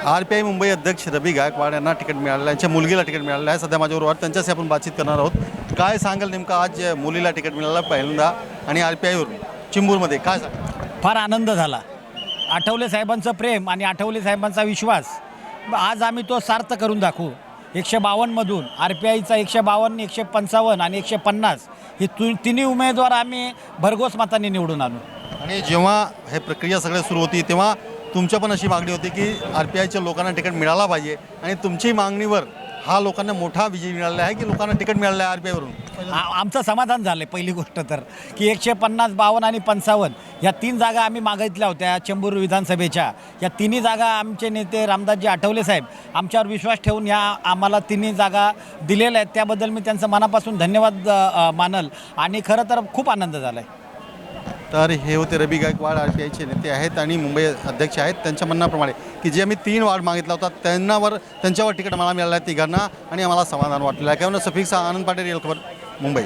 RPI Mumbai अध्यक्ष रवी गायकवाड यांना ticket मिळालेलं आहे, त्यांच्या मुलगीला तिकीट मिळालेलं आहे. सध्या माझ्याबरोबर त्यांच्याशी आपण बातचीत करणार आहोत. काय सांगाल नेमकं आज मुलीला तिकीट मिळालं पहिल्यांदा आणि RPIवरून चिंबूरमध्ये काय सांगाल? फार आनंद झाला. आठवले साहेबांचं प्रेम आणि आठवले साहेबांचा विश्वास आज आम्ही तो सार्थ करून दाखवू. 152मधून RPIचा 152, 155 आणि 150 ही तिन्ही उमेदवार आम्ही भरघोस मतांनी निवडून आणू. आणि जेव्हा हे प्रक्रिया सगळं सुरू होती तेव्हा तुमच्या पण अशी मागणी होती की RPIच्या लोकांना तिकीट मिळाला पाहिजे आणि तुमची मागणीवर हा लोकांना मोठा विजय मिळालेला आहे की लोकांना तिकीट मिळालं आहे RPIवरून? आमचं समाधान झालं आहे. पहिली गोष्ट तर की 150, 52 आणि 55 या 3 जागा आम्ही मागितल्या होत्या चेंबूर विधानसभेच्या. या तिन्ही जागा आमचे नेते रामदासजी आठवले साहेब आमच्यावर विश्वास ठेवून या आम्हाला तिन्ही जागा दिलेल्या आहेत. त्याबद्दल मी त्यांचं मनापासून धन्यवाद मानल आणि खरं तर खूप आनंद झाला आहे. तर हे होते रवी गायकवाड, RPIचे नेते आहेत आणि मुंबई अध्यक्ष आहेत. त्यांच्या म्हणण्याप्रमाणे की जे आम्ही 3 वार्ड मागितला होता त्यांच्यावर तिकीट मला मिळालं आहे तिघांना आणि आम्हाला समाधान वाटलेलं आहे. किंवा सफिक्स आनंद पाटील, रिअल खबर, मुंबई.